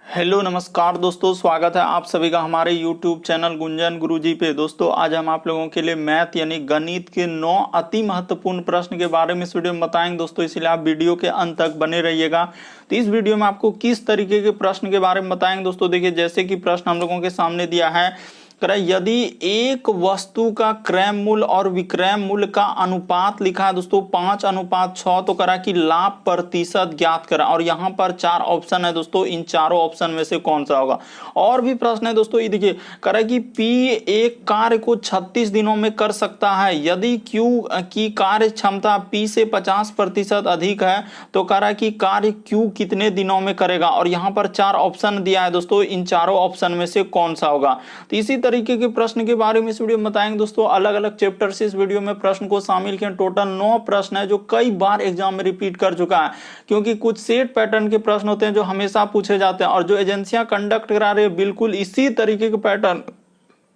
Hello नमस्कार दोस्तों, स्वागत है आप सभी का हमारे YouTube चैनल गुंजन गुरुजी पे। दोस्तों आज हम आप लोगों के लिए मैथ यानी गणित के 9 अति महत्वपूर्ण प्रश्न के बारे में इस वीडियो में बताएंगे दोस्तों, इसलिए आप वीडियो के अंत तक बने रहिएगा। तो इस वीडियो में आपको किस तरीके के प्रश्न के बारे में बताएंगे दोस्तों। देखिए, जैसे कि प्रश्न हम लोगों के सामने दिया है, यदि एक वस्तु का क्रय मूल्य और विक्रय मूल्य का अनुपात लिखा है दोस्तों 5:6, तो करा कि लाभ प्रतिशत ज्ञात करा। और यहाँ पर 4 ऑप्शन है दोस्तों, इन चारों ऑप्शन में से कौन सा होगा। और भी प्रश्न है दोस्तों, ये देखिए करा कि P एक कार्य को 36 दिनों में कर सकता है, यदि Q की कार्य क्षमता P से 50% अधिक है तो करा कि कार्य Q कितने दिनों में करेगा। और यहाँ पर 4 ऑप्शन दिया है दोस्तों, इन चारों ऑप्शन में से कौन सा होगा। तो इसी तरीके के प्रश्न के बारे में इस वीडियो में बताएंगे दोस्तों। अलग अलग चैप्टर से इस वीडियो में प्रश्न को शामिल किया। टोटल 9 प्रश्न है जो कई बार एग्जाम में रिपीट कर चुका है, क्योंकि कुछ सेट पैटर्न के प्रश्न होते हैं जो हमेशा पूछे जाते हैं, और जो एजेंसियां कंडक्ट करा रही है बिल्कुल इसी तरीके के पैटर्न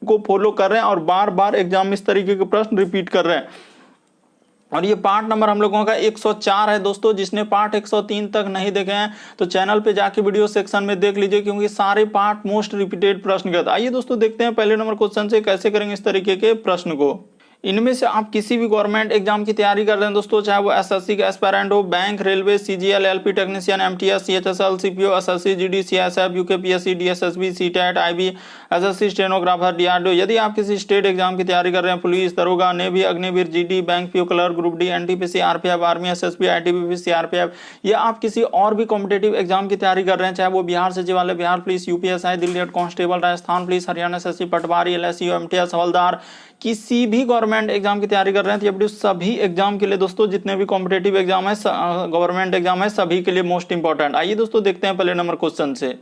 को फॉलो कर रहे हैं और बार बार एग्जाम में इस तरीके के प्रश्न रिपीट कर रहे हैं। और ये पार्ट नंबर हम लोगों का 104 है दोस्तों। जिसने पार्ट 103 तक नहीं देखे हैं तो चैनल पे जाके वीडियो सेक्शन में देख लीजिए, क्योंकि सारे पार्ट मोस्ट रिपीटेड प्रश्न के। आइए दोस्तों देखते हैं पहले नंबर क्वेश्चन से कैसे करेंगे इस तरीके के प्रश्न को। इनमें से आप किसी भी गवर्नमेंट एग्जाम की तैयारी कर रहे हैं दोस्तों, चाहे वो एसएससी का एस्पायरेंट हो, bank, railway, CGL, LP technician, MTS, CHSL, CPO, SSC, GD, CSF, UKPSC, DSSB, CTET, IB, SSC, stenographer, DRDO. यदि आप किसी स्टेट एग्जाम की तैयारी कर रहे हैं, पुलिस, दरोगा, navy, Agniveer, GD, bank PO clerk, group D, NTPC, RPF, army, SSB, ITBP, CRPF, या आप किसी और भी कॉम्पिटेटिव एग्जाम की तैयारी कर रहे हैं, चाहे वो बिहार सचिवालय, Bihar police, UPSI, Delhi head constable, Rajasthan police, Haryana SSC, पटवारी, एलएसयू, एमटीएस, हवलदार, किसी भी गवर्नमेंट एग्जाम की तैयारी कर रहे हैं तो ये वीडियो सभी एग्जाम के लिए दोस्तों, जितने भी कॉम्पिटेटिव एग्जाम है, गवर्नमेंट एग्जाम है, सभी के लिए मोस्ट इंपॉर्टेंट। आइए दोस्तों देखते हैं पहले नंबर क्वेश्चन से।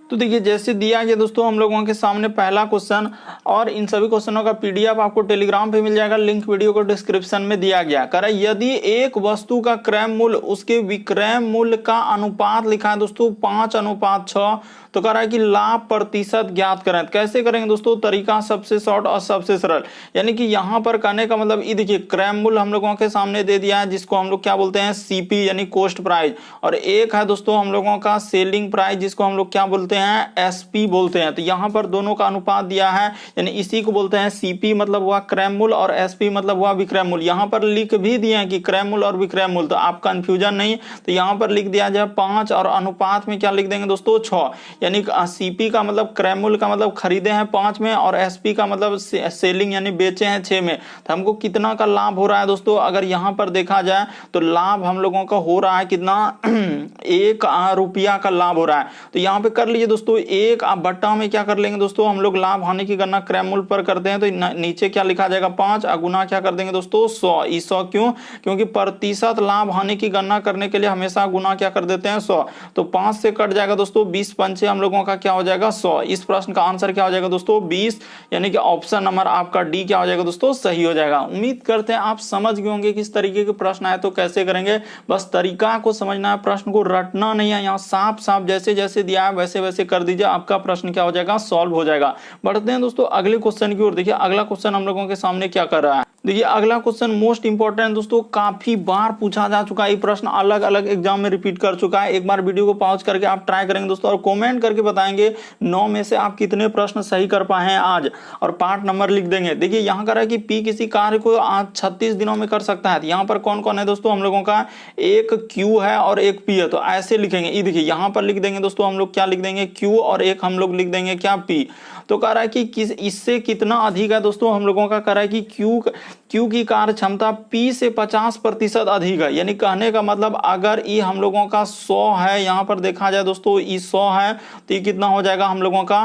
तो देखिए जैसे दिया गया दोस्तों हम लोगों के सामने पहला क्वेश्चन, और इन सभी क्वेश्चनों का पीडीएफ आपको टेलीग्राम पे मिल जाएगा, लिंक वीडियो को डिस्क्रिप्शन में दिया गया। कह रहा है यदि एक वस्तु का क्रय मूल्य उसके विक्रय मूल्य का अनुपात लिखा है दोस्तों 5:6, तो कह रहा है कि लाभ प्रतिशत ज्ञात करें। कैसे करेंगे दोस्तों, तरीका सबसे शॉर्ट और सबसे सरल। यानी कि यहाँ पर कहने का मतलब ये देखिए क्रय मूल्य हम लोगों के सामने दे दिया है, जिसको हम लोग क्या बोलते हैं, सीपी यानी कॉस्ट प्राइस, और एक है दोस्तों हम लोगों का सेलिंग प्राइस, जिसको हम लोग क्या बोलते हैं, एसपी बोलते हैं। तो यहाँ पर दोनों का अनुपात दिया है, यानी इसी को बोलते हैं सीपी मतलब हुआ क्रय मूल्य और एसपी मतलब हुआ विक्रय मूल्य। यहाँ पर लिख भी दिए हैं कि क्रय मूल्य और विक्रय मूल्य, तो आप कंफ्यूजन नहीं। तो यहाँ पर लिख दिया जाए 5 और अनुपात में क्या लिख देंगे दोस्तों 6, यानी सीपी का मतलब क्रय मूल्य का मतलब खरीदे हैं 5 में, और एसपी का मतलब सेलिंग यानी बेचे हैं 6 में। तो हमको कितना का लाभ हो रहा है दोस्तों, अगर यहाँ पर देखा जाए तो लाभ हम लोगों का हो रहा है कितना, 1 रुपया का लाभ हो रहा है। तो यहाँ पे कर लीजिए दोस्तों, 1 आप बट्टा में क्या कर लेंगे दोस्तों, हम लोग लाभ हानि की गणना क्रय मूल्य पर करते हैं, तो नीचे क्या लिखा जाएगा 5, गुना क्या कर देंगे दोस्तों 100। 100 क्यों, क्योंकि प्रतिशत लाभ हानि की गणना करने के लिए हमेशा गुना क्या कर देते हैं 100। तो 5 से कट जाएगा दोस्तों 20 पंचे हम लोगों का क्या हो जाएगा 100। इस प्रश्न का आंसर क्या हो जाएगा दोस्तों 20, यानी कि ऑप्शन नंबर आपका डी क्या हो जाएगा दोस्तों, सही हो जाएगा। उम्मीद करते हैं आप समझ गए होंगे किस तरीके के प्रश्न आए तो कैसे करेंगे। बस तरीका को समझना है, प्रश्न को रटना नहीं है। यहाँ साफ साफ जैसे जैसे दिया है वैसे वैसे कर दीजिए, आपका प्रश्न क्या हो जाएगा, सॉल्व हो जाएगा। बढ़ते हैं दोस्तों अगले क्वेश्चन की ओर। देखिए अगला क्वेश्चन हम लोगों के सामने क्या कर रहा है। देखिए अगला क्वेश्चन मोस्ट इंपॉर्टेंट दोस्तों, काफी बार पूछा जा चुका है, ये प्रश्न अलग अलग एग्जाम में रिपीट कर चुका है। एक बार वीडियो को पॉज करके आप ट्राई करेंगे दोस्तों, और कमेंट करके बताएंगे 9 में से आप कितने प्रश्न सही कर पाए हैं आज, और पार्ट नंबर लिख देंगे। देखिए यहाँ कर रहा है कि पी किसी कार्य को आज 36 दिनों में कर सकता है। यहाँ पर कौन कौन है दोस्तों, हम लोगों का एक क्यू है और एक पी है, तो ऐसे लिखेंगे। ये देखिए यहाँ पर लिख देंगे दोस्तों, हम लोग क्या लिख देंगे क्यू, और एक हम लोग लिख देंगे क्या पी। तो कह रहा है कि इससे कितना अधिक है दोस्तों, हम लोगों का कह रहा है कि क्यू की कार्य क्षमता P से 50% अधिक है। यानी कहने का मतलब अगर ये हम लोगों का 100 है, यहाँ पर देखा जाए दोस्तों ये 100 है, तो ये कितना हो जाएगा हम लोगों का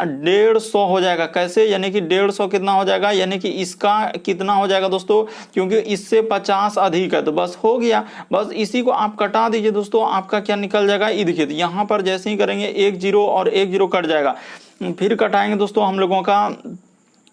150 हो जाएगा। कैसे, यानी कि 150 कितना हो जाएगा, यानी कि इसका कितना हो जाएगा दोस्तों, क्योंकि इससे 50 अधिक है। तो बस हो गया, बस इसी को आप कटा दीजिए दोस्तों, आपका क्या निकल जाएगा, ये देखिए यहाँ पर जैसे ही करेंगे 1 0 और 1 0 कट जाएगा। फिर कटाएंगे दोस्तों हम लोगों का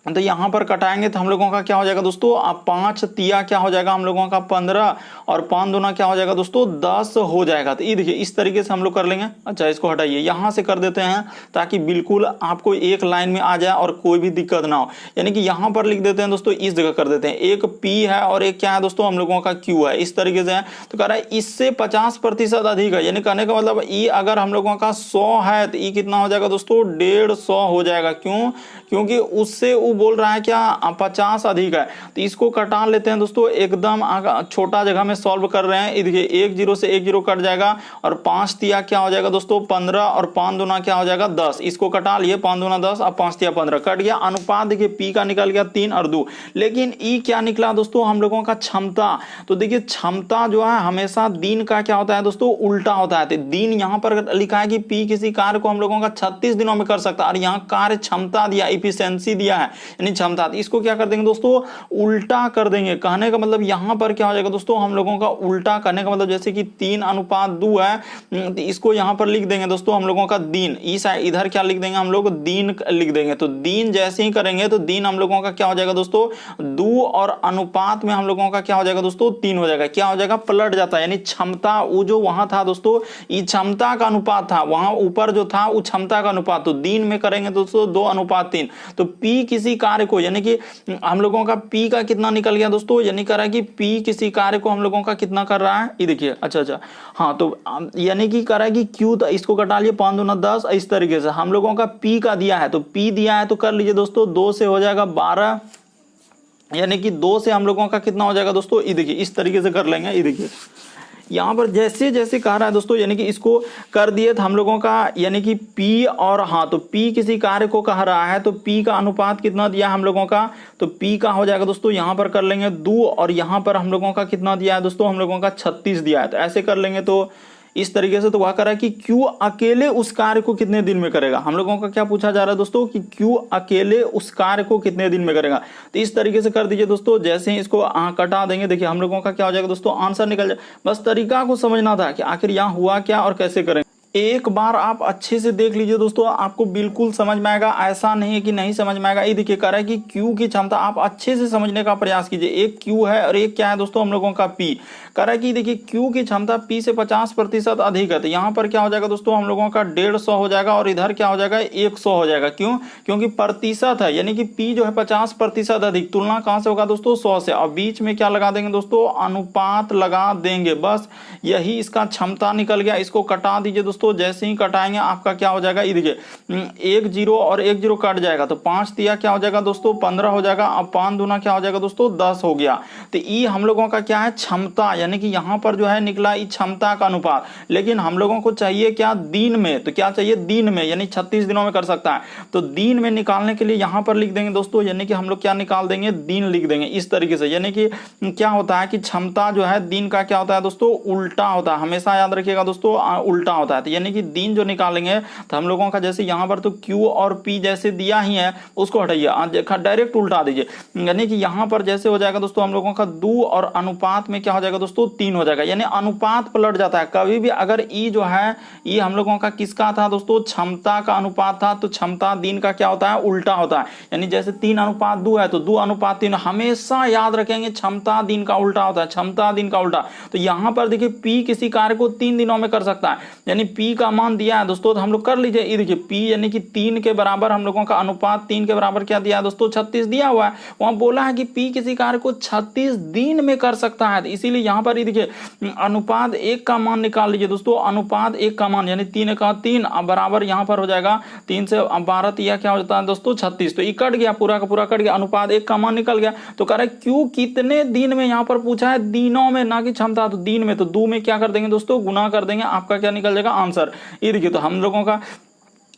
तो यहाँ पर कटाएंगे तो हम लोगों का क्या हो जाएगा दोस्तों, अब 5 तिया क्या हो जाएगा हम लोगों का 15 और 5 दूना क्या हो जाएगा दोस्तों 10 हो जाएगा। तो ये देखिए इस तरीके से हम लोग कर लेंगे। अच्छा इसको हटाइए, यहाँ से कर देते हैं ताकि बिल्कुल आपको एक लाइन में आ जाए और कोई भी दिक्कत ना हो। यानी कि यहाँ पर लिख देते हैं दोस्तों, इस जगह कर देते हैं, एक P है और एक क्या है दोस्तों हम लोगों का Q है, इस तरीके से है। तो कह रहा है इससे 50% अधिक है, यानी कहने का मतलब E अगर हम लोगों का 100 है तो E कितना हो जाएगा दोस्तों 150 हो जाएगा। क्यों, क्योंकि उससे वो बोल रहा है क्या 50 अधिक है। तो इसको कटा लेते हैं दोस्तों, एकदम छोटा जगह में सॉल्व कर रहे हैं। देखिए 1 0 से 1 0 कट जाएगा और 5 तिया क्या हो जाएगा दोस्तों 15 और 5 दूना क्या हो जाएगा 10। इसको कटा लिए, 5 दूना 10 और 5 तिया 15 कट गया। अनुपात देखिए P का निकल गया 3 और 2, लेकिन E क्या निकला दोस्तों हम लोगों का क्षमता। तो देखिए क्षमता जो है हमेशा दिन का क्या होता है दोस्तों उल्टा होता है। तो दिन यहाँ पर लिखा है कि P किसी कार्य को हम लोगों का 36 दिनों में कर सकता है और यहाँ कार्य क्षमता दिया, इफिशिएंसी दिया है यानी क्षमता। इसको क्या कर देंगे दोस्तों उल्टा कर देंगे। कहने का मतलब यहाँ पर क्या हो जाएगा दोस्तों हम लोगों का उल्टा करने का मतलब जैसे कि 3:2 है, तो इसको यहाँ पर लिख देंगे दोस्तों हम लोगों का दिन। इस इधर क्या लिख देंगे हम लोग दिन लिख देंगे। तो दिन जैसे ही करेंगे तो दिन हम लोगों का क्या हो जाएगा दोस्तों 2 और अनुपात में हम लोगों का क्या हो जाएगा दोस्तों 3 हो जाएगा। क्या हो जाएगा पलट जाता है, यानी क्षमता वो जो वहां था दोस्तों ये क्षमता का अनुपात था, वहां ऊपर जो था वो क्षमता का अनुपात। तो दिन में करेंगे दोस्तों 2:3। तो P किसी कार्य को यानी कि हम लोगों का P का कितना निकल गया दोस्तों, यानी कह रहा है कि P किसी कार्य को हम लोगों का कितना कर रहा है ये देखिए। अच्छा हाँ, तो यानी कि कह रहा है कि Q, तो इसको कटा लिए 5 दूना 10 इस तरीके से हम लोगों का P का दिया है। तो P दिया है तो कर लीजिए दोस्तों 2 से हो जाएगा 12, यानी कि 2 से हम लोगों का कितना हो जाएगा दोस्तों ये देखिए इस तरीके से कर लेंगे। ये देखिए यहाँ पर जैसे जैसे कह रहा है दोस्तों, यानी कि इसको कर दिए तो हम लोगों का यानी कि P और हाँ, तो P किसी कार्य को कह रहा है तो P का अनुपात कितना दिया हम लोगों का, तो P का हो जाएगा दोस्तों यहाँ पर कर लेंगे 2 और यहाँ पर हम लोगों का कितना दिया है दोस्तों हम लोगों का 36 दिया है। तो ऐसे कर लेंगे तो इस तरीके से। तो वह कह रहा है कि Q अकेले उस कार्य को कितने दिन में करेगा। हम लोगों का क्या पूछा जा रहा है दोस्तों कि Q अकेले उस कार्य को कितने दिन में करेगा। तो इस तरीके से कर दीजिए दोस्तों। जैसे ही इसको कटा देंगे देखिए हम लोगों का क्या हो जाएगा दोस्तों आंसर निकल जाए। बस तरीका को समझना था कि आखिर यहाँ हुआ क्या और कैसे करेंगे। एक बार आप अच्छे से देख लीजिए दोस्तों, आपको बिल्कुल समझ में आएगा, ऐसा नहीं है कि नहीं समझ में आएगा। ये देखिए कह रहा है कि Q की क्षमता, आप अच्छे से समझने का प्रयास कीजिए। एक Q है और एक क्या है दोस्तों हम लोगों का P। कह रहा है कि देखिए Q की क्षमता P से 50% अधिक है। तो यहाँ पर क्या हो जाएगा दोस्तों हम लोगों का 150 हो जाएगा और इधर क्या हो जाएगा 100 हो जाएगा। क्यों, क्योंकि प्रतिशत है, यानी कि P जो है 50% अधिक। तुलना कहाँ से होगा दोस्तों 100 से, और बीच में क्या लगा देंगे दोस्तों अनुपात लगा देंगे। बस यही इसका क्षमता निकल गया। इसको कटा दीजिए दोस्तों, जैसे ही कटाएंगे आपका क्या हो जाएगा ये देखिए 1 0 और 1 0 कट जाएगा। तो 5 तिया क्या हो जाएगा दोस्तों 15 हो जाएगा। अब 5 दूना क्या हो जाएगा दोस्तों 10 हो गया। तो ये हम लोगों का क्या है क्षमता, यानी कि यहाँ पर जो है निकला ये क्षमता का अनुपात। लेकिन हम लोगों को चाहिए क्या दिन में, तो क्या चाहिए दिन में, यानी 36 दिनों में कर सकता है। तो दिन में निकालने के लिए यहाँ पर लिख देंगे दोस्तों, यानी कि हम लोग क्या निकाल देंगे दिन लिख देंगे इस तरीके से। यानी कि क्या होता है कि क्षमता जो है दिन का क्या होता है दोस्तों उल्टा होता है, हमेशा याद रखिएगा दोस्तों उल्टा होता है। तो यानी कि दिन जो निकालेंगे तो हम लोगों का जैसे यहाँ पर तो Q और P जैसे दिया ही है उसको हटाइए, डायरेक्ट उल्टा दीजिए। यानी कि यहाँ पर जैसे हो जाएगा दोस्तों हम लोगों का 2 और अनुपात में क्या हो जाएगा दोस्तों 3 हो जाएगा। यानी अनुपात पलट जाता है कभी भी। अगर E जो है ये हम लोगों का किसका था दोस्तों क्षमता का अनुपात था, तो क्षमता दिन का क्या होता है उल्टा होता है। यानी जैसे 3:2 है तो 2:3, हमेशा याद रखेंगे क्षमता दिन का उल्टा होता है, क्षमता दिन का उल्टा। तो यहाँ पर देखिए P किसी कार्य को 3 दिनों में कर सकता है, यानी P का मान दिया है दोस्तों तो हम लोग कर लीजिए। ये देखिए P यानी कि 3 के बराबर हम लोगों का अनुपात 3 के बराबर क्या दिया है दोस्तों 36 दिया हुआ है। वहां बोला है कि P किसी कार्य को 36 दिन में कर सकता है, इसीलिए यहाँ पर ये देखिए अनुपात 1 का मान निकाल लीजिए दोस्तों। अनुपात 1 का मान यानी 3 का 3 बराबर यहाँ पर हो जाएगा 3 से 12 तिया क्या हो जाता है दोस्तों 36। तो ये कट गया, पूरा का पूरा कट गया, अनुपात 1 का मान निकल गया। तो कह रहा है Q कितने दिन में, यहाँ पर पूछा है दिनों में ना कि क्षमता, तो दिन में। तो 2 में क्या कर देंगे दोस्तों गुना कर देंगे, आपका क्या निकल जाएगा आंसर। ये देखिए तो हम लोगों का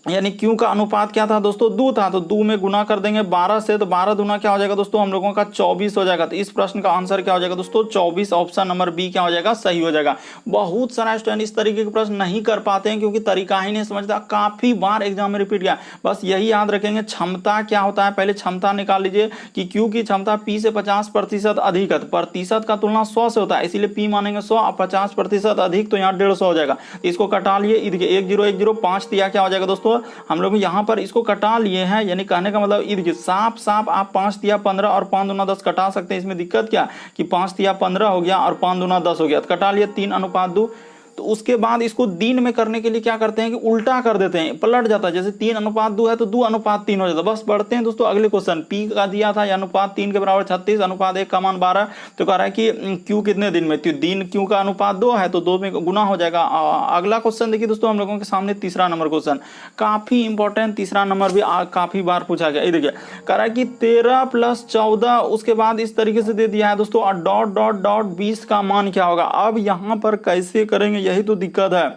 यानी Q का अनुपात क्या था दोस्तों 2 था, तो 2 में गुना कर देंगे 12 से, तो 12 दूना क्या हो जाएगा दोस्तों हम लोगों का 24 हो जाएगा। तो इस प्रश्न का आंसर क्या हो जाएगा दोस्तों 24, ऑप्शन नंबर बी क्या हो जाएगा सही हो जाएगा। बहुत सारा स्टूडेंट इस तरीके के प्रश्न नहीं कर पाते हैं क्योंकि तरीका ही नहीं समझता, काफी बार एग्जाम में रिपीट गया। बस यही याद रखेंगे क्षमता क्या होता है, पहले क्षमता निकाल लीजिए कि Q की क्षमता P से 50% अधिक है, प्रतिशत का तुलना 100 से होता है, इसीलिए P मानेंगे 100 और 50% अधिक तो यहाँ 150 हो जाएगा। इसको कटा लिए, 1 0 1 0 5 दिया क्या हो जाएगा दोस्तों हम लोग यहाँ पर इसको कटा लिए हैं, यानी कहने का मतलब ये देखिए साफ साफ आप 5 तिया 15 और 5 दूना 10 कटा सकते हैं। इसमें दिक्कत क्या कि 5 तिया 15 हो गया और 5 दूना 10 हो गया, तो कटा लिया 3:2। तो उसके बाद इसको दिन में करने के लिए क्या करते हैं कि उल्टा कर देते हैं, पलट जाता है। जैसे 3:2 है तो 2:3 हो जाता है। बस बढ़ते हैं दोस्तों अगले क्वेश्चन। पी का दिया था अनुपात 3 के बराबर 36, अनुपात 1 का मान 12। तो कह रहा है कि क्यू कितने दिन में, तो दिन क्यू का अनुपात 2 है तो 2 में गुना हो जाएगा। अगला क्वेश्चन देखिए दोस्तों हम लोगों के सामने तीसरा नंबर क्वेश्चन, काफी इंपॉर्टेंट तीसरा नंबर भी काफी बार पूछा गया। ये देखिए कह रहा है कि 13 + 14, उसके बाद इस तरीके से दे दिया है दोस्तों, और डॉट डॉट डॉट 20 का मान क्या होगा। अब यहाँ पर कैसे करेंगे, यही तो दिक्कत है।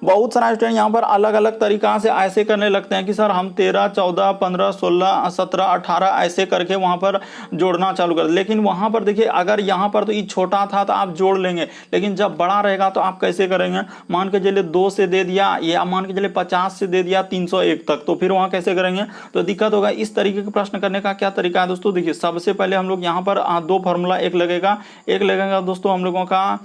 बहुत सारा स्टूडेंट यहाँ पर अलग अलग तरीका से ऐसे करने लगते हैं कि सर हम 13, 14, 15, 16, 17, 18 ऐसे करके वहां पर जोड़ना चालू कर। लेकिन वहां पर देखिए अगर यहाँ पर तो ये छोटा था तो आप जोड़ लेंगे, लेकिन जब बड़ा रहेगा तो आप कैसे करेंगे। मान के चलिए 2 से दे दिया, या मान के चलिए 50 से दे दिया 301 तक, तो फिर वहां कैसे करेंगे, तो दिक्कत होगा। इस तरीके के प्रश्न करने का क्या तरीका है दोस्तों, देखिए सबसे पहले हम लोग यहाँ पर 2 फॉर्मूला, एक लगेगा दोस्तों हम लोगों का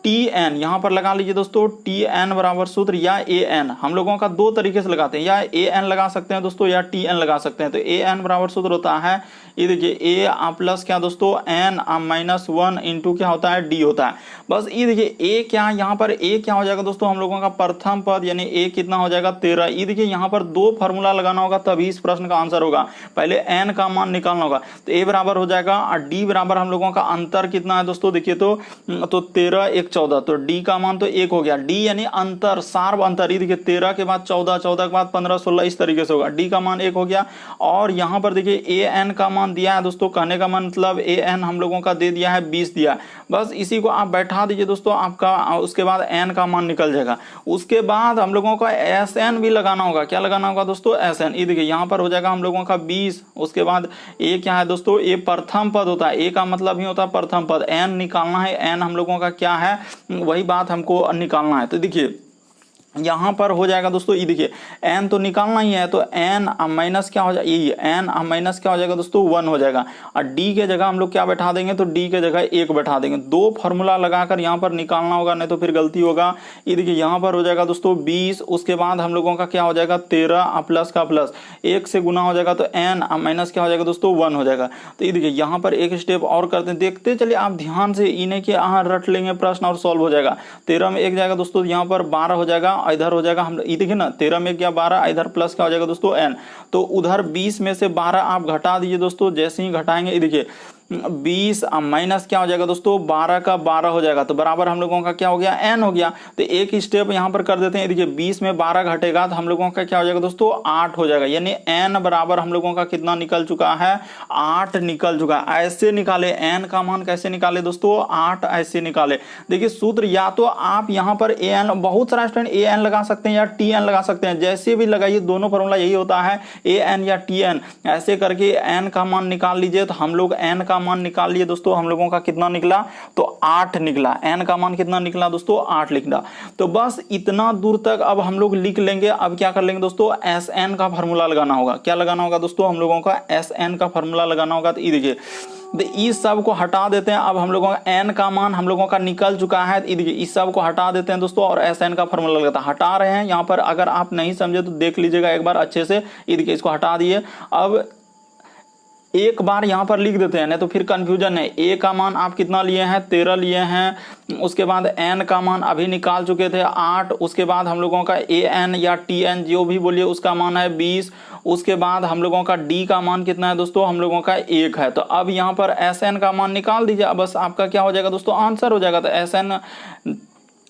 TN यहाँ पर लगा लीजिए दोस्तों। TN बराबर सूत्र या AN, हम लोगों का 2 तरीके से लगाते हैं, या AN लगा सकते हैं दोस्तों या TN लगा सकते हैं। तो AN बराबर सूत्र होता है, ये देखिए A प्लस क्या दोस्तों N -1 इंटू क्या होता है D होता है। बस ये देखिए A क्या, यहाँ पर A क्या हो जाएगा दोस्तों हम लोगों का प्रथम पद, यानी A कितना हो जाएगा 13। ये देखिए यहाँ पर 2 फार्मूला लगाना होगा तभी इस प्रश्न का आंसर होगा। पहले N का मान निकालना होगा, तो A बराबर हो जाएगा, और D बराबर हम लोगों का अंतर कितना है दोस्तों, देखिए तो 13, 1, 14, तो D का मान तो 1 हो गया। D यानी अंतर, सार्व अंतर, ये देखिए 13 के बाद 14, 14 के बाद 15, 16 इस तरीके से होगा। D का मान 1 हो गया। और यहाँ पर देखिए AN का मान दिया है दोस्तों, कहने का मतलब AN हम लोगों का दे दिया है 20 दिया। बस इसी को आप बैठा दीजिए दोस्तों, आपका उसके बाद N का मान निकल जाएगा। उसके बाद हम लोगों का SN भी लगाना होगा। क्या लगाना होगा दोस्तों, SN। ये देखिए यहाँ पर हो जाएगा हम लोगों का 20। उसके बाद A क्या है दोस्तों, A प्रथम पद होता है, A का मतलब ही होता है प्रथम पद। N निकालना है, N हम लोगों का क्या है, वही बात हमको निकालना है। तो देखिए यहाँ पर हो जाएगा दोस्तों, ये देखिए n तो निकालना ही है, तो n माइनस क्या हो जाएगा, ये n माइनस क्या हो जाएगा दोस्तों 1 हो जाएगा। और d के जगह हम लोग क्या बैठा देंगे, तो d के जगह 1 बैठा देंगे। 2 फार्मूला लगाकर यहाँ पर निकालना होगा, नहीं तो फिर गलती होगा। ये देखिए यहाँ पर हो जाएगा दोस्तों 20, उसके बाद हम लोगों का क्या हो जाएगा 13, प्लस का प्लस 1 से गुना हो जाएगा, तो n माइनस क्या हो जाएगा दोस्तों 1 हो जाएगा। तो ये देखिए यहाँ पर एक स्टेप और करते हैं, देखते चलिए आप ध्यान से, इन्हें के रट लेंगे प्रश्न और सॉल्व हो जाएगा। 13 में 1 जाएगा दोस्तों, यहाँ पर 12 हो जाएगा, इधर हो जाएगा हम ये देखिए ना 13 में क्या 12, इधर प्लस क्या हो जाएगा दोस्तों n। तो उधर 20 में से 12 आप घटा दीजिए दोस्तों। जैसे ही घटाएंगे ये देखिए 20 माइनस क्या हो जाएगा दोस्तों 12 का 12 हो जाएगा, तो बराबर हम लोगों का क्या हो गया n हो गया। तो एक स्टेप यहाँ पर कर देते हैं, देखिए 20 में 12 घटेगा तो हम लोगों का क्या हो जाएगा दोस्तों 8 हो जाएगा। यानी n बराबर हम लोगों का कितना निकल चुका है, 8 निकल चुका है। ऐसे निकाले n का मान, कैसे निकाले दोस्तों 8 ऐसे निकाले। देखिए सूत्र या तो आप यहाँ पर an, बहुत सारा स्टूडेंट an लगा सकते हैं या tn लगा सकते हैं, जैसे भी लगाइए दोनों फॉर्मूला यही होता है an या tn। ऐसे करके n का मान निकाल लीजिए, तो हम लोग n का मान निकाल लिए दोस्तों, हम लोगों का कितना निकला तो 8 निकला। n का मान कितना निकला दोस्तों 8 निकला। तो बस इतना दूर तक अब हम लोग लिख लेंगे। अब क्या कर लेंगे दोस्तों, Sn का फार्मूला लगाना होगा। क्या लगाना होगा दोस्तों, हम लोगों का Sn का फार्मूला लगाना होगा। तो ये देखिए इस सब को हटा देते हैं। अब हम लोगों का n का मान हम लोगों का निकल चुका है, ये देखिए इस सब को हटा देते हैं दोस्तों और Sn का फार्मूला लगाता है। हटा रहे हैं यहाँ पर, अगर आप नहीं समझे तो देख लीजिएगा एक बार अच्छे से। ये देखिए इसको हटा दिए, अब एक बार यहाँ पर लिख देते हैं, नहीं तो फिर कंफ्यूजन है। a का मान आप कितना लिए हैं 13 लिए हैं। उसके बाद n का मान अभी निकाल चुके थे 8। उसके बाद हम लोगों का an या tn जो भी बोलिए उसका मान है 20। उसके बाद हम लोगों का d का मान कितना है दोस्तों, हम लोगों का 1 है। तो अब यहाँ पर Sn का मान निकाल दीजिए, बस आपका क्या हो जाएगा दोस्तों आंसर हो जाएगा। तो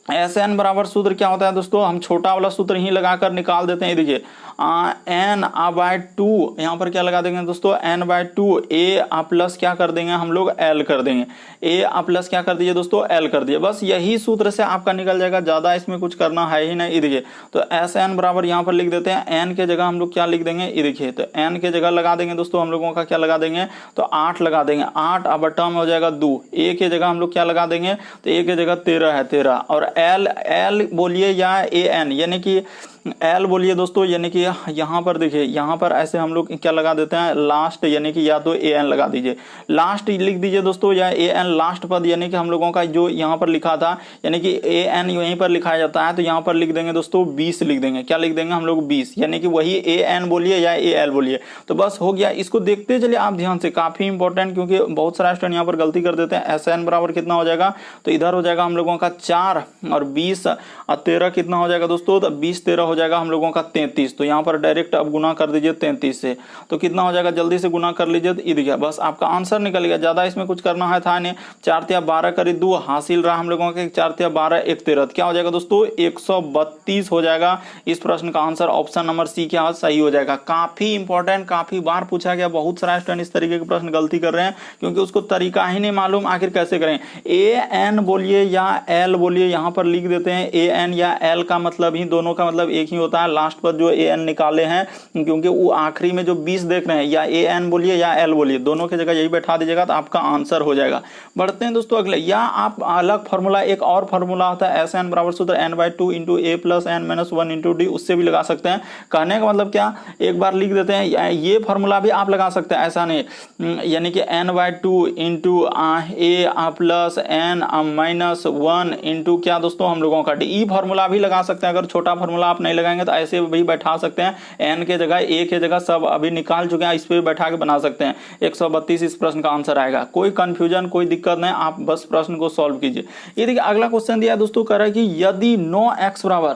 Sn बराबर सूत्र क्या होता है दोस्तों, हम छोटा वाला सूत्र ही लगाकर निकाल देते हैं। देखिए n/2 यहाँ पर क्या लगा देंगे दोस्तों n/2 a प्लस क्या कर देंगे हम लोग l कर देंगे। a प्लस क्या कर दीजिए दोस्तों l कर दिए। बस यही सूत्र से आपका निकल जाएगा, ज्यादा इसमें कुछ करना है ही नहीं। देखिए तो Sn बराबर यहाँ पर लिख देते हैं, n के जगह हम लोग क्या लिख देंगे, ये देखिए तो n के जगह लगा देंगे दोस्तों, हम लोगों का क्या लगा देंगे तो 8 लगा देंगे। 8 अब टर्म हो जाएगा 2। a के जगह हम लोग क्या लगा देंगे, तो a के जगह 13 है 13। और l बोलिए या an, यानी कि एल बोलिए दोस्तों, यानी कि यहाँ पर देखिए, यहाँ पर ऐसे हम लोग क्या लगा देते हैं लास्ट, यानी कि या तो ए एन लगा दीजिए, लास्ट लिख दीजिए दोस्तों, या ए एन लास्ट पद, यानी कि हम लोगों का जो यहाँ पर लिखा था, यानी कि ए एन यहीं पर लिखा जाता है, तो यहाँ पर लिख देंगे दोस्तों 20 लिख देंगे। क्या लिख देंगे हम लोग 20, यानी कि वही ए एन बोलिए या ए एल बोलिए, तो बस हो गया। इसको देखते चलिए आप ध्यान से, काफी इंपॉर्टेंट, क्योंकि बहुत सारा स्टूडेंट यहाँ पर गलती कर देते हैं। एस एन बराबर कितना हो जाएगा, तो इधर हो जाएगा हम लोगों का 4 और 20 और 13 कितना हो जाएगा दोस्तों, तो 20 13 हो जाएगा हम लोगों का 33। तो यहाँ पर डायरेक्ट अब गुना कर दीजिए 33 से, तो कितना हो जाएगा, जल्दी से गुना कर लीजिए, तो इधर बस आपका आंसर निकल गया। ज्यादा इसमें कुछ करना है था नहीं, 4 तिया 12 करीब 2 हासिल रहा हम लोगों के, 4 तिया 12 1 13, क्या हो जाएगा दोस्तों 132 हो जाएगा। इस प्रश्न का आंसर ऑप्शन नंबर सी क्या सही हो जाएगा। काफी इंपॉर्टेंट, काफी बार पूछा गया, बहुत सारा स्टूडेंट इस तरीके के प्रश्न गलती कर रहे हैं, क्योंकि उसको तरीका ही नहीं मालूम, आखिर कैसे करें। ए एन बोलिए या एल बोलिए, यहाँ पर लिख देते हैं ए एन या एल का मतलब ही, दोनों का मतलब एक ही होता है। लास्ट पर जो ए एन निकाले हैं, क्योंकि वो आखिरी में जो 20 देख रहे हैं, या ए एन बोलिए या एल बोलिए, दोनों की जगह यही बैठा दीजिएगा तो आपका आंसर हो जाएगा। बढ़ते हैं दोस्तों अगले, या आप अलग फॉर्मूला, एक और फॉर्मूला होता है एस एन बराबर सूत्र n/2 into a plus n minus 1 into d, उससे भी लगा सकते हैं। कहने का मतलब क्या, एक बार लिख देते हैं, ये फॉर्मूला भी आप लगा सकते हैं, ऐसा नहीं, यानी कि n/2 into a plus n minus 1 into क्या दोस्तों हम लोगों का डी, ई फॉर्मूला भी लगा सकते हैं। अगर छोटा फॉर्मूला आप नहीं लगाएंगे तो ऐसे भी बैठा सकते हैं, एन के जगह ए के जगह सब अभी निकाल चुके हैं, इस पे बैठा के बना सकते हैं। 132 इस प्रश्न का आंसर आएगा। कोई कंफ्यूजन, कोई दिक्कत नहीं, आप बस प्रश्न को सॉल्व कीजिए। ये देखिए अगला क्वेश्चन दिया है दोस्तों, कह रहा है कि यदि 9x बराबर,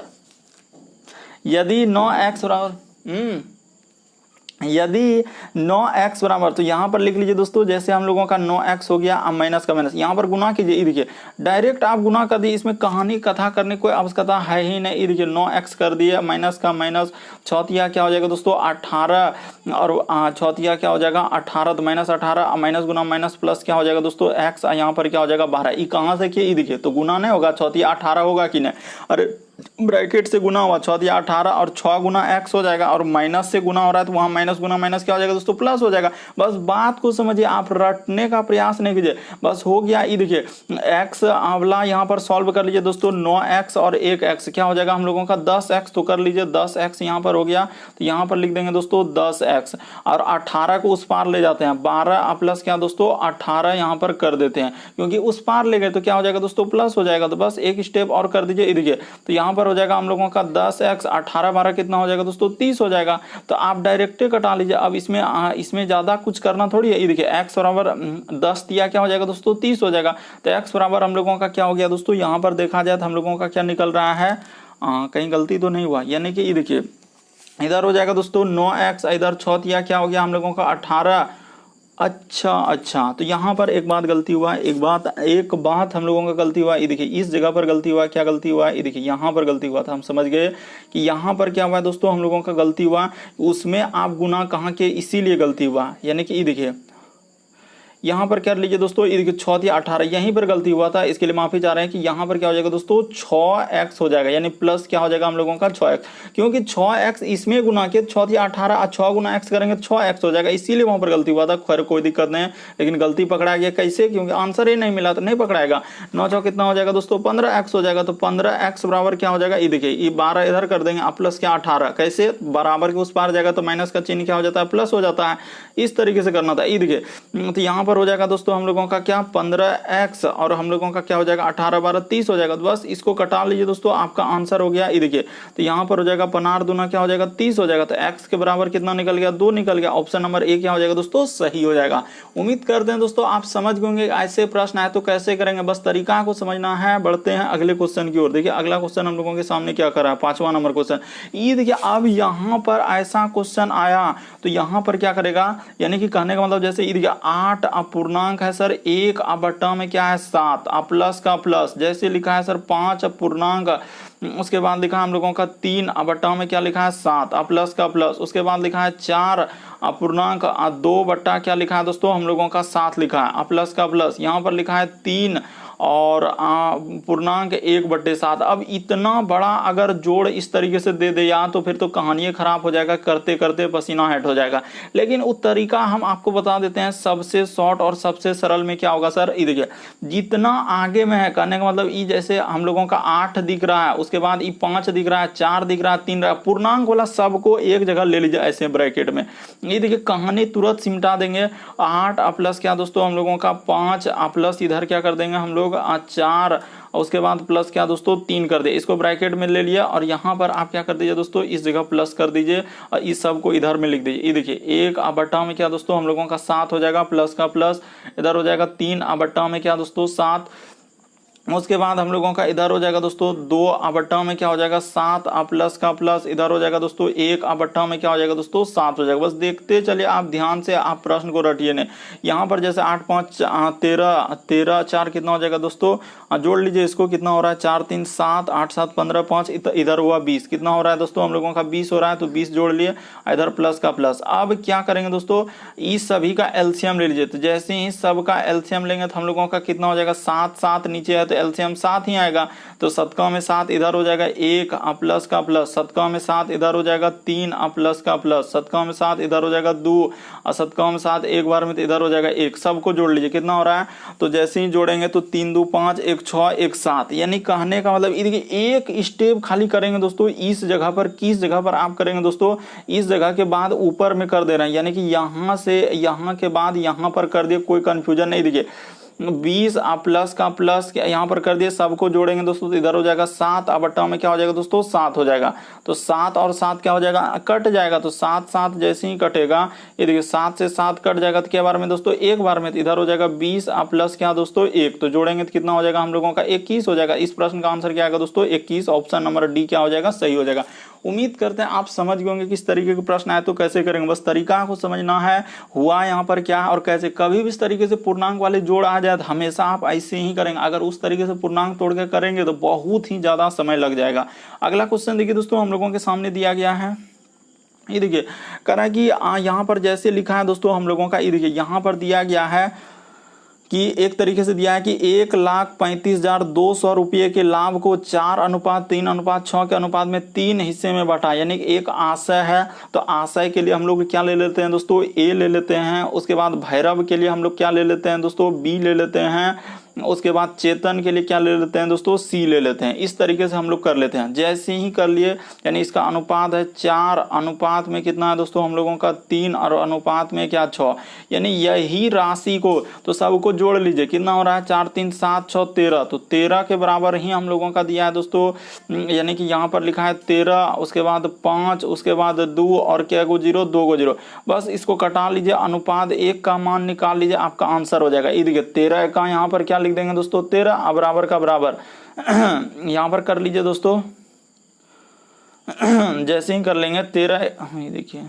यदि 9x बराबर यदि 9x बराबर, तो यहाँ पर लिख लीजिए दोस्तों, जैसे हम लोगों का 9x हो गया, अब माइनस का माइनस, यहाँ पर गुना कीजिए। देखिए डायरेक्ट आप गुना कर दिए, इसमें कहानी कथा करने कोई आवश्यकता है ही नहीं। देखिए 9x कर दिए, माइनस का माइनस, चौथिया क्या हो जाएगा दोस्तों 18, और चौथिया क्या हो जाएगा 18, तो माइनस 18, माइनस गुना माइनस प्लस क्या हो जाएगा दोस्तों x, यहाँ पर क्या हो जाएगा 12। ये कहाँ से किए, देखिए तो गुना नहीं होगा, चौथिया 18 होगा कि नहीं, अरे ब्रैकेट से गुना हुआ, 6 या 18 और 6 गुना x हो जाएगा, और माइनस से गुना हो रहा है तो वहां माइनस गुना माइनस क्या हो जाएगा दोस्तों प्लस हो जाएगा। बस बात को समझिए, आप रटने का प्रयास नहीं कीजिए, बस हो गया। ये देखिए x अवला यहाँ पर सॉल्व कर लीजिए दोस्तों, 9x और 1x क्या हो जाएगा हम लोगों का 10x, तो कर लीजिए 10x यहाँ पर हो गया, तो यहाँ पर लिख देंगे दोस्तों 10x, और 18 को उस पार ले जाते हैं, 12 प्लस क्या दोस्तों 18 यहाँ पर कर देते हैं, क्योंकि उस पार ले गए तो क्या हो जाएगा दोस्तों प्लस हो जाएगा। तो बस एक स्टेप और कर दीजिए। देखिए तो यहाँ पर हो जाएगा हम लोगों का 10x, 18 12 कितना हो जाएगा दोस्तों 30 हो जाएगा। तो आप डायरेक्ट कटा लीजिए, अब इसमें ज्यादा कुछ करना थोड़ी है। ये देखिए x बराबर 10 दिया, क्या हो जाएगा दोस्तों 30 हो जाएगा। तो x बराबर हम लोगों का क्या हो गया दोस्तों, यहाँ पर देखा जाए तो हम लोगों का क्या निकल रहा है, कहीं गलती तो नहीं हुआ, यानी कि ये देखिए इधर हो जाएगा दोस्तों 9x, इधर 6 दिया, क्या हो गया हम लोगों का 18। अच्छा, तो यहाँ पर एक बात गलती हुआ, एक बात हम लोगों का गलती हुआ। ये देखिए इस जगह पर गलती हुआ, क्या गलती हुआ, ये देखिए यहाँ पर गलती हुआ था, हम समझ गए कि यहाँ पर क्या हुआ दोस्तों हम लोगों का गलती हुआ, उसमें आप गुना कहाँ के, इसीलिए गलती हुआ। यानी कि ये देखिए यहाँ पर कर लीजिए दोस्तों, ये देखिए 6 या 18 यहीं पर गलती हुआ था, इसके लिए माफी चाह रहे हैं कि यहाँ पर क्या हो जाएगा दोस्तों 6x हो जाएगा, यानी प्लस क्या हो जाएगा हम लोगों का 6x, क्योंकि 6x इसमें गुना के 6 या 18 6 गुना x करेंगे 6x हो जाएगा, इसीलिए वहां पर गलती हुआ था। खैर कोई दिक्कत नहीं, लेकिन गलती पकड़ा गया कैसे, क्योंकि आंसर ही नहीं मिला तो नहीं पकड़ाएगा। 9 6 कितना हो जाएगा दोस्तों 15x हो जाएगा, तो 15x बराबर क्या हो जाएगा, ये देखिए ये 12 इधर कर देंगे, आप प्लस क्या 18, कैसे बराबर के उस पार जाएगा तो माइनस का चिन्ह क्या हो जाता है प्लस हो जाता है, इस तरीके से करना था। ये देखिए तो यहाँ पर हो जाएगा दोस्तों हम लोगों का क्या 15x, और हम लोगों का क्या हो जाएगा 18 12 30 हो जाएगा। तो बस इसको कटा लीजिए दोस्तों, आपका आंसर हो गया। ये देखिए तो यहाँ पर हो जाएगा 15 दूना क्या हो जाएगा 30 हो जाएगा, तो x के बराबर कितना निकल गया 2 निकल गया। ऑप्शन नंबर ए क्या हो जाएगा दोस्तों सही हो जाएगा। उम्मीद करते हैं दोस्तों आप समझ गए, ऐसे प्रश्न आए तो कैसे करेंगे, बस तरीका को समझना है। बढ़ते हैं अगले क्वेश्चन की ओर। देखिए अगला क्वेश्चन हम लोगों के सामने क्या कर रहा है, 5वां नंबर क्वेश्चन। ये देखिए अब यहाँ पर ऐसा क्वेश्चन आया तो यहाँ पर क्या करेगा, यानी कि कहने का मतलब जैसे ये देखिए 8 अपूर्णांक है सर, 1 बट्टा में क्या है 7, प्लस का प्लस, जैसे लिखा है सर 5 अपूर्णांक, उसके बाद लिखा है हम लोगों का 3 बट्टा में क्या लिखा है 7, प्लस का प्लस, उसके बाद लिखा है 4 अपूर्णांक 2 बट्टा क्या लिखा है दोस्तों हम लोगों का 7 लिखा है, प्लस का प्लस, यहाँ पर लिखा है 3 और पूर्णांक 1/7। अब इतना बड़ा अगर जोड़ इस तरीके से दे दे या तो फिर तो कहानी खराब हो जाएगा, करते करते पसीना हेट हो जाएगा। लेकिन वो तरीका हम आपको बता देते हैं सबसे शॉर्ट और सबसे सरल में क्या होगा सर, ये देखिए जितना आगे में है, कहने का मतलब ये जैसे हम लोगों का 8 दिख रहा है, उसके बाद ये 5 दिख रहा है, 4 दिख रहा है, 3 रहा है, पूर्णांक वाला सबको एक जगह ले लीजिए ऐसे ब्रैकेट में। ये देखिए कहानी तुरंत सिमटा देंगे। 8 प्लस क्या दोस्तों हम लोगों का 5 प्लस इधर क्या कर देंगे हम लोग 4, उसके बाद प्लस क्या दोस्तों 3 कर दे, इसको ब्रैकेट में ले लिया और यहाँ पर आप क्या कर दीजिए दोस्तों इस जगह प्लस कर दीजिए और इस सब को इधर में लिख दीजिए। ये देखिए 1 बट्टा में क्या दोस्तों हम लोगों का 7 हो जाएगा, प्लस का प्लस इधर हो जाएगा, 3 बट्टा में क्या दोस्तों 7, उसके बाद हम लोगों का इधर हो जाएगा दोस्तों 2 बट्टा में क्या हो जाएगा 7 प्लस का प्लस इधर हो जाएगा दोस्तों 1 बट्टा में क्या हो जाएगा दोस्तों 7 हो जाएगा। बस देखते चलिए, आप ध्यान से आप प्रश्न को रटिए ने। यहाँ पर जैसे 8 5 13 13 4 कितना हो जाएगा दोस्तों, जोड़ लीजिए इसको, कितना हो रहा है 4 3 7 8 7 15 5 इधर हुआ 20, कितना हो रहा है दोस्तों हम लोगों का 20 हो रहा है, तो 20 जोड़ लिए, इधर प्लस का प्लस। अब क्या करेंगे दोस्तों, इस सभी का एलसीएम ले लीजिए। तो जैसे ही सब का एलसीएम लेंगे तो हम लोगों का कितना हो जाएगा 7 7 नीचे है तो एलसीएम 7 ही आएगा, तो 7 में 7 इधर हो जाएगा 1 प्लस का प्लस, 7 में 7 इधर हो जाएगा 3 प्लस का प्लस, 7 में 7 इधर हो जाएगा 2 और 7 में 7 एक बार में तो इधर हो जाएगा 1। सबको जोड़ लीजिए, कितना हो रहा है, तो जैसे ही जोड़ेंगे तो 3 2 5 1 6 1 7। यानी कहने का मतलब देखिए एक स्टेप खाली करेंगे दोस्तों इस जगह पर, किस जगह पर आप करेंगे दोस्तों, इस जगह के बाद ऊपर में कर दे रहे हैं, यानी कि यहां से यहां के बाद यहां पर कर दिए, कोई कंफ्यूजन नहीं। देखिए 20 प्लस का प्लस यहाँ पर कर दिए, सबको जोड़ेंगे दोस्तों तो इधर हो जाएगा 7 बट्टा में क्या हो जाएगा दोस्तों 7 हो जाएगा, तो 7 और 7 क्या हो जाएगा कट जाएगा, तो 7 7 जैसे ही कटेगा ये देखिए 7 से 7 कट जाएगा तो क्या बार में दोस्तों एक बार में, तो इधर हो जाएगा 20 प्लस क्या दोस्तों 1, तो जोड़ेंगे तो कितना हो जाएगा हम लोगों का 21 हो जाएगा। इस प्रश्न का आंसर क्या आएगा दोस्तों 21, ऑप्शन नंबर डी क्या हो जाएगा सही हो जाएगा। उम्मीद करते हैं आप समझ गए होंगे किस तरीके के प्रश्न आए तो कैसे करेंगे, बस तरीका को समझना है, हुआ यहाँ पर क्या है और कैसे। कभी भी इस तरीके से पूर्णांक वाले जोड़ आ जाए तो हमेशा आप ऐसे ही करेंगे, अगर उस तरीके से पूर्णांक तोड़ के करेंगे तो बहुत ही ज्यादा समय लग जाएगा। अगला क्वेश्चन देखिए दोस्तों हम लोगों के सामने दिया गया है, ये देखिए कह रहा है कि यहाँ पर जैसे लिखा है दोस्तों हम लोगों का, ये देखिए यहाँ पर दिया गया है कि एक तरीके से दिया है कि 1,35,200 रुपये के लाभ को 4:3:6 के अनुपात में 3 हिस्से में बांटा, यानी एक आशय है, तो आशय के लिए हम लोग क्या ले लेते हैं दोस्तों ए ले लेते हैं, उसके बाद भैरव के लिए हम लोग क्या ले लेते हैं दोस्तों बी ले लेते हैं, उसके बाद चेतन के लिए क्या ले लेते हैं दोस्तों सी ले लेते हैं। इस तरीके से हम लोग कर लेते हैं, जैसे ही कर लिए यानी इसका अनुपात है 4 अनुपात में कितना है दोस्तों हम लोगों का 3 और अनुपात में क्या 6, यानी यही राशि को तो सबको जोड़ लीजिए, कितना हो रहा है 4 3 7 6 13, तो 13 के बराबर ही हम लोगों का दिया है दोस्तों, यानी कि यहाँ पर लिखा है 13, उसके बाद 5, उसके बाद 2 और क्या को 0 2 को 0, बस इसको कटा लीजिए, अनुपात 1 का मान निकाल लीजिए, आपका आंसर हो जाएगा। ये देखिए 13 का यहाँ पर क्या लिख देंगे दोस्तों 13 बराबर का बराबर यहां पर कर लीजिए दोस्तों जैसे ही कर लेंगे 13, ये देखिए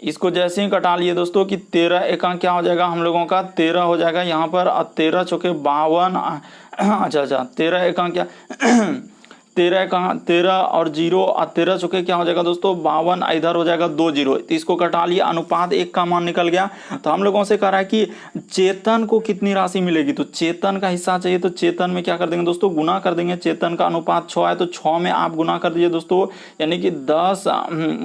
इसको जैसे ही कटा लिए दोस्तों कि 13 एका क्या हो जाएगा हम लोगों का 13 हो जाएगा यहाँ पर, 13 चौके 52, अच्छा 13 एका क्या 13 और 0 और 13 चौके क्या हो जाएगा दोस्तों 52, इधर हो जाएगा 2 0, तो इसको कटा लिया, अनुपात 1 का मान निकल गया। तो हम लोगों से कह रहा है कि चेतन को कितनी राशि मिलेगी, तो चेतन का हिस्सा चाहिए, तो चेतन में क्या कर देंगे दोस्तों गुना कर देंगे, चेतन का अनुपात 6 है तो 6 में आप गुना कर दीजिए दोस्तों, यानी कि 10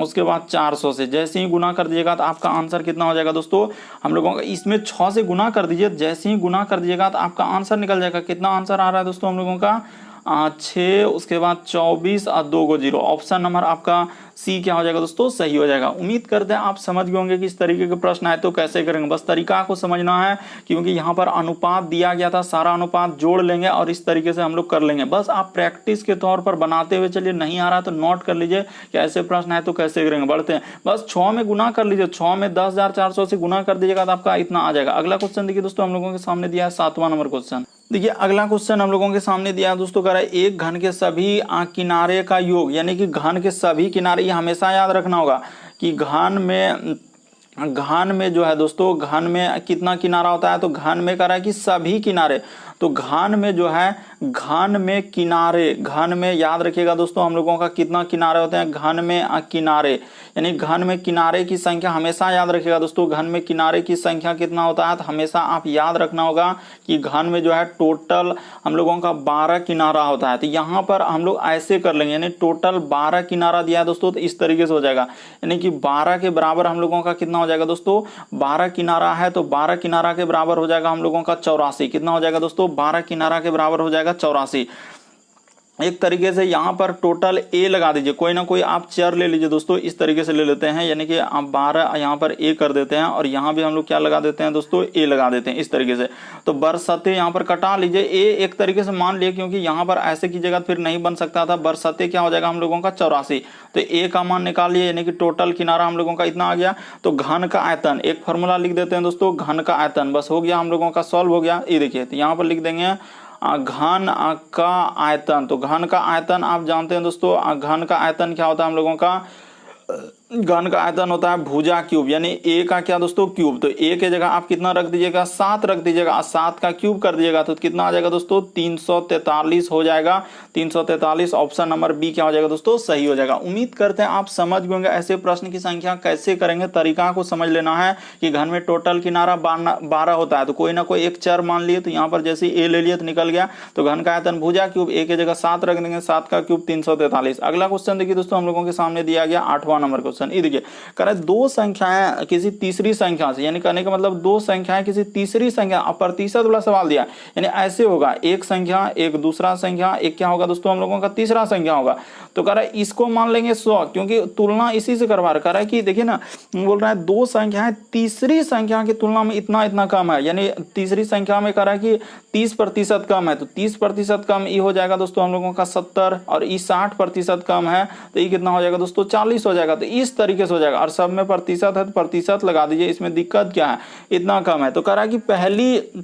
उसके बाद 400 से जैसे ही गुना कर दीजिएगा तो आपका आंसर कितना हो जाएगा दोस्तों हम लोगों का, इसमें 6 से गुना कर दीजिए, जैसे ही गुना कर दीजिएगा तो आपका आंसर निकल जाएगा। कितना आंसर आ रहा है दोस्तों हम लोगों का 6, उसके बाद 24 और 2 को 0, ऑप्शन नंबर आपका सी क्या हो जाएगा दोस्तों सही हो जाएगा। उम्मीद करते हैं आप समझ गए होंगे कि इस तरीके के प्रश्न आए तो कैसे करेंगे, बस तरीका को समझना है, क्योंकि यहाँ पर अनुपात दिया गया था, सारा अनुपात जोड़ लेंगे और इस तरीके से हम लोग कर लेंगे। बस आप प्रैक्टिस के तौर पर बनाते हुए चलिए, नहीं आ रहा तो नोट कर लीजिए कि ऐसे प्रश्न आए तो कैसे करेंगे। बढ़ते हैं, बस 6 में गुना कर लीजिए, 6 में 10,400 से गुना कर दीजिएगा तो आपका इतना आ जाएगा। अगला क्वेश्चन देखिए दोस्तों हम लोगों के सामने दिया है 7वां नंबर क्वेश्चन। देखिए अगला क्वेश्चन हम लोगों के सामने दिया है दोस्तों, कह रहा है एक घन के सभी किनारे का योग, यानी कि घन के सभी किनारे, ये हमेशा याद रखना होगा कि घन में जो है दोस्तों घन में कितना किनारा होता है, तो घन में कह रहा है कि सभी किनारे, तो तो घन में जो है, घन में किनारे, घन में याद रखिएगा दोस्तों हम लोगों का कितना किनारे होते हैं, घन में किनारे, यानी घन में किनारे की संख्या हमेशा याद रखिएगा दोस्तों, घन में किनारे की संख्या कितना होता है, तो हमेशा आप याद रखना होगा कि घन में जो है टोटल हम लोगों का 12 किनारा होता है। तो यहाँ पर हम लोग ऐसे कर लेंगे, यानी टोटल 12 किनारा दिया है दोस्तों, तो इस तरीके से हो जाएगा, यानी कि 12 के बराबर हम लोगों का कितना हो जाएगा दोस्तों, 12 किनारा है तो 12 किनारा के बराबर हो जाएगा हम लोगों का 84। कितना हो जाएगा दोस्तों, 12 किनारा के बराबर हो जाएगा 84। एक तरीके से यहाँ पर टोटल ए लगा दीजिए, कोई ना कोई आप चर ले लीजिए दोस्तों, इस तरीके से ले लेते हैं, यानी कि आप 12 यहाँ पर ए कर देते हैं और यहाँ भी हम लोग क्या लगा देते हैं दोस्तों, ए लगा देते हैं इस तरीके से। तो बरसते यहाँ पर कटा लीजिए, ए एक तरीके से मान लिए, क्योंकि यहाँ पर ऐसे की जगह फिर नहीं बन सकता था, बरसते क्या हो जाएगा हम लोगों का 84। तो ए का मान निकाल लिए, यानी कि टोटल किनारा हम लोगों का इतना आ गया। तो घन का आयतन, एक फॉर्मूला लिख देते हैं दोस्तों, घन का आयतन, बस हो गया हम लोगों का, सॉल्व हो गया। ये देखिए, तो यहाँ पर लिख देंगे घन का आयतन। तो घन का आयतन आप जानते हैं दोस्तों, घन का आयतन क्या होता है हम लोगों का, घन का आयतन होता है भुजा क्यूब, यानी ए का क्या दोस्तों, क्यूब। तो ए के जगह आप कितना रख दीजिएगा, 7 रख दीजिएगा, 7 का क्यूब कर दीजिएगा तो कितना आ जाएगा दोस्तों, 343 हो जाएगा। 343 ऑप्शन नंबर बी क्या हो जाएगा दोस्तों, सही हो जाएगा। उम्मीद करते हैं आप समझ गए होंगे ऐसे प्रश्न की संख्या कैसे करेंगे, तरीका को समझ लेना है कि घन में टोटल किनारा 12 होता है, तो कोई ना कोई एक चर मान लिए, तो यहाँ पर जैसे ए ले लिया तो निकल गया। तो घन का आयतन भुजा क्यूब, ए के जगह 7 रख देंगे, 7 का क्यूब 343। अगला क्वेश्चन देखिए दोस्तों हम लोगों के सामने दिया गया 8वां नंबर क्वेश्चन। ये देखिए, कह रहा है दो संख्याएं किसी तीसरी संख्या से, यानी कहने का मतलब दो संख्याएं किसी तीसरी संख्या, प्रतिशत वाला सवाल दिया, यानी ऐसे होगा, एक संख्या एक दूसरा संख्या, एक क्या होगा दोस्तों हम लोगों का तीसरा संख्या होगा। तो कह रहा है इसको मान लेंगे 100, क्योंकि तुलना इसी से करवा रहा है कि देखिए ना, बोल रहा है दो संख्याएं तीसरी संख्या की तुलना में इतना इतना कम है, यानी तीसरी संख्या में कह रहा है कि 30% कम है। तो 30% कम ये हो जाएगा दोस्तों हम लोगों का 70, और ये 60% कम है तो ये कितना हो जाएगा दोस्तों, 40 हो जाएगा। तो इस तरीके से हो जाएगा, और सब में प्रतिशत है तो प्रतिशत लगा दीजिए, इसमें दिक्कत क्या है, इतना कम है। तो कह रहा है कि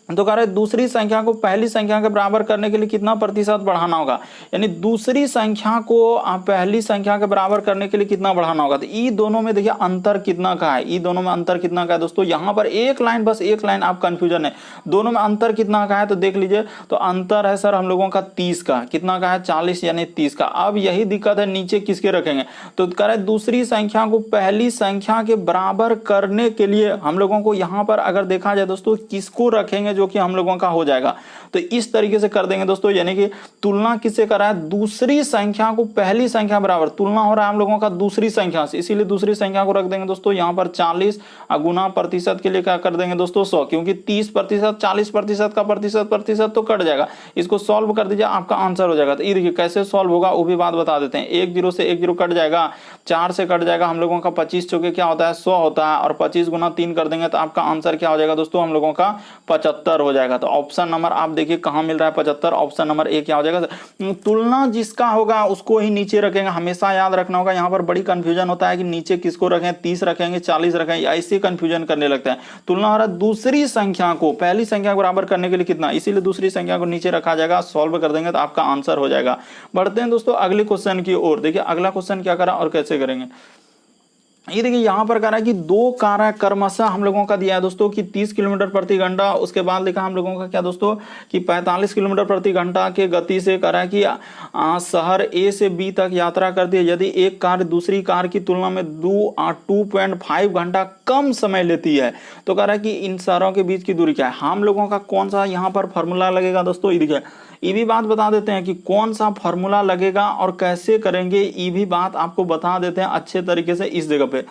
तो कह रहे दूसरी संख्या को पहली संख्या के बराबर करने के लिए कितना प्रतिशत बढ़ाना होगा, यानी दूसरी संख्या को पहली संख्या के बराबर करने के लिए कितना बढ़ाना होगा। तो ये दोनों में देखिए अंतर कितना का है, ये दोनों में अंतर कितना का है दोस्तों, यहाँ पर एक लाइन, बस एक लाइन आप कंफ्यूजन है, दोनों में अंतर कितना का है तो देख लीजिए। तो अंतर है सर हम लोगों का 30 का, कितना का है 40 यानी 30 का। अब यही दिक्कत है, नीचे किसके रखेंगे, तो कह रहे दूसरी संख्या को पहली संख्या के बराबर करने के लिए हम लोगों को यहाँ पर अगर देखा जाए दोस्तों किसको रखेंगे जो कि हम लोगों का हो जाएगा। तो इस तरीके से कर देंगे दोस्तों, यानी कि तुलना किससे कर रहा है, दूसरी संख्या को पहली संख्या बराबर, तुलना हो रहा है हम लोगों का दूसरी संख्या से, इसीलिए दूसरी संख्या को रख देंगे दोस्तों यहाँ पर 40, गुना प्रतिशत के लिए क्या कर देंगे दोस्तों 100, क्योंकि 30% 40% का प्रतिशत तो कट जाएगा। इसको सॉल्व कर दीजिए, आपका आंसर हो जाएगा। तो ये देखिए कैसे सॉल्व होगा वो भी बात बता देते हैं। 1 0 से 1 0 कट जाएगा, 4 से कट जाएगा हम लोगों का 25 चौके क्या होता है 100 होता है, और 25 गुना 3 कर देंगे तो आपका आंसर क्या हो जाएगा दोस्तों हम लोगों का 75 हो जाएगा। तो ऑप्शन नंबर आप देखिए कहां मिल रहा है 75, ऑप्शन नंबर ए क्या हो जाएगा। तुलना जिसका होगा उसको ही नीचे रखेंगे, हमेशा याद रखना होगा। यहाँ पर बड़ी कंफ्यूजन होता है कि नीचे किसको रखें, 30 रखेंगे 40 रखेंगे, ऐसे कंफ्यूजन करने लगता है। तुलना हो रहा है दूसरी संख्या को पहली संख्या को बराबर करने के लिए कितना, इसीलिए दूसरी संख्या को नीचे रखा जाएगा। सॉल्व कर देंगे तो आपका आंसर हो जाएगा। बढ़ते हैं दोस्तों अगले क्वेश्चन की ओर। देखिए अगला क्वेश्चन क्या करा और कैसे करेंगे। ये देखिए यहाँ पर कह रहा है कि दो कार्य क्रमशः हम लोगों का दिया है दोस्तों कि 30 किलोमीटर प्रति घंटा, उसके बाद लिखा हम लोगों का क्या दोस्तों कि 45 किलोमीटर प्रति घंटा के गति से कह रहा है कि शहर ए से बी तक यात्रा करती है। यदि एक कार दूसरी कार की तुलना में 2.5 घंटा कम समय लेती है तो कह रहा है कि इन शहरों के बीच की दूरी क्या है। हम लोगों का कौन सा यहाँ पर फॉर्मूला लगेगा दोस्तों, ये देखिए ये भी बात बता देते हैं कि कौन सा फॉर्मूला लगेगा और कैसे करेंगे, ये भी बात आपको बता देते हैं अच्छे तरीके से इस जगह पे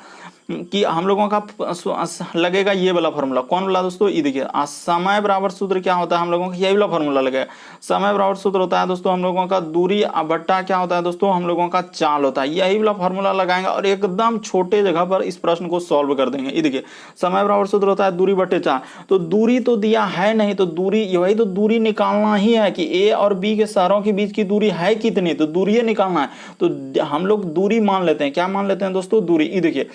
कि हम लोगों का लगेगा ये वाला फॉर्मूला। कौन वाला दोस्तों, ये देखिए समय बराबर सूत्र क्या होता है हम लोगों का, यही वाला फॉर्मूला लगेगा। समय बराबर सूत्र होता है दोस्तों हम लोगों का दूरी बट्टा क्या होता है दोस्तों हम लोगों का चाल होता है। यही वाला फॉर्मूला लगाएंगे और एकदम छोटे जगह पर इस प्रश्न को सॉल्व कर देंगे। ये देखिए समय बराबर सूत्र होता है दूरी बट्टे चाल, तो दूरी तो दिया है नहीं, तो दूरी यही तो दूरी निकालना ही है कि ए और बी के शहरों के बीच की दूरी है कितनी, तो दूरी निकालना है। तो हम लोग दूरी मान लेते हैं, क्या मान लेते हैं दोस्तों, दूरी। ये देखिए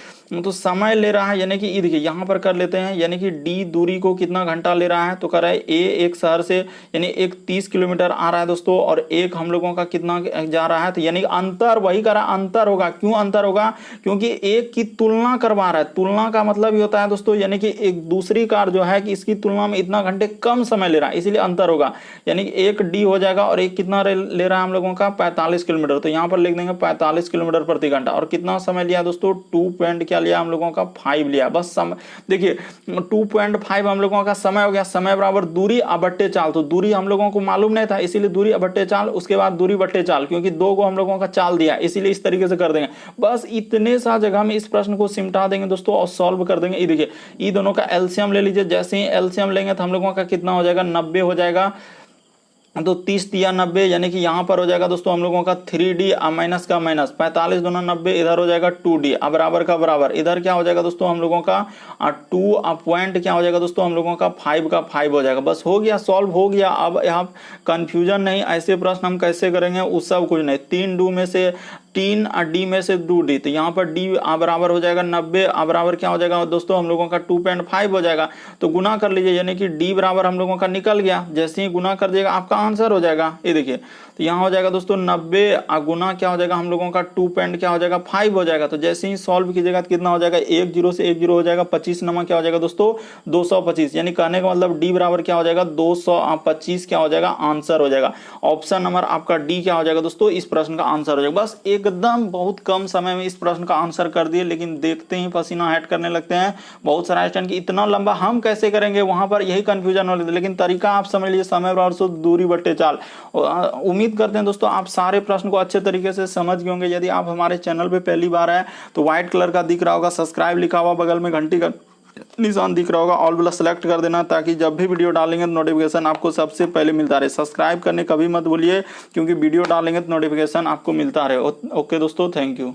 तो समय ले रहा है, यानी कि ये देखिए यहाँ पर कर लेते हैं, यानी कि डी दूरी को कितना घंटा ले रहा है, तो कर रहा है ए एक शहर से यानी एक 30 किलोमीटर आ रहा है दोस्तों, और एक हम लोगों का कितना जा रहा है, तो यानी कि अंतर वही कर रहा है, अंतर होगा। क्यों अंतर होगा? क्योंकि एक की तुलना करवा रहा है। तुलना का मतलब ये होता है दोस्तों, यानी कि एक दूसरी कार जो है कि इसकी तुलना में इतना घंटे कम समय ले रहा है, इसीलिए अंतर होगा। यानी कि एक डी हो जाएगा, और एक कितना ले रहा है हम लोगों का 45 किलोमीटर, तो यहाँ पर लिख देंगे 45 किलोमीटर प्रति घंटा। और कितना समय लिया दोस्तों? 2 पॉइंट क्या लिया हम लोगों का 5 लिया। बस समय देखिए 2.5 हम लोगों का समय हो गया। समय बराबर दूरी बट्टे चाल, तो दूरी हम लोगों को मालूम नहीं था, इसीलिए दूरी बट्टे चाल, उसके बाद दूरी बट्टे चाल, क्योंकि 2 को हम लोगों का चाल दिया, इसीलिए इस तरीके से कर देंगे। बस इतने सा जगह में इस प्रश्न को सिमटा देंगे दोस्तों और सॉल्व कर देंगे। ये देखिए ये दोनों का एलसीएम ले लीजिए। जैसे ही एलसीएम लेंगे तो हम लोगों का कितना हो जाएगा? 90 हो जाएगा। तो 30 या 90, यानी कि यहाँ पर हो जाएगा दोस्तों हम लोगों का 3D माइनस का माइनस, 45 दूना 90, इधर हो जाएगा 2D बराबर का बराबर, इधर क्या हो जाएगा दोस्तों हम लोगों का 2 पॉइंट क्या हो जाएगा दोस्तों हम लोगों का 5 का 5 हो जाएगा। बस हो गया, सॉल्व हो गया। अब यहाँ कंफ्यूजन नहीं, ऐसे प्रश्न हम कैसे करेंगे उस सब कुछ नहीं। 3 डू में से 3 डी में से 2D, तो यहाँ पर डी बराबर हो जाएगा 90 बराबर क्या हो जाएगा दोस्तों हम लोगों का 2.5 हो जाएगा। तो गुना कर लीजिए, यानी कि डी बराबर हम लोगों का निकल गया। जैसे ही गुना कर दिएगा आपका आंसर हो जाएगा। ये देखिए तो यहाँ हो जाएगा दोस्तों 90 गुना क्या हो जाएगा हम लोगों का 2 पॉइंट क्या हो जाएगा 5 हो जाएगा। तो जैसे ही सॉल्व कीजिएगा तो कितना हो जाएगा? 1 0 से 1 0 हो जाएगा, 25 नंबर क्या हो जाएगा दोस्तों 225, यानी कहने का मतलब डी बराबर क्या हो जाएगा 225 क्या हो जाएगा आंसर हो जाएगा। ऑप्शन नंबर आपका डी क्या हो जाएगा दोस्तों इस प्रश्न का आंसर हो जाएगा। बस एकदम बहुत कम समय में इस प्रश्न का आंसर कर दिए, लेकिन देखते ही पसीना हट करने लगते हैं बहुत सारा स्टूडेंट की इतना लंबा हम कैसे करेंगे, वहां पर यही कंफ्यूजन हो रही है। लेकिन तरीका आप समझ लीजिए, समय बराबर से दूरी बट्टे चाल। उम्मीद करते हैं दोस्तों आप सारे प्रश्न को अच्छे तरीके से समझ गए होंगे। यदि आप हमारे चैनल पे पहली बार आए तो व्हाइट कलर का दिख रहा होगा सब्सक्राइब लिखा हुआ, बगल में घंटी का निशान दिख रहा होगा, ऑल वाला सेलेक्ट कर देना, ताकि जब भी वीडियो डालेंगे तो नोटिफिकेशन आपको सबसे पहले मिलता रहे। सब्सक्राइब करने कभी मत भूलिए, क्योंकि वीडियो डालेंगे तो नोटिफिकेशन आपको मिलता रहे। ओके दोस्तों, थैंक यू।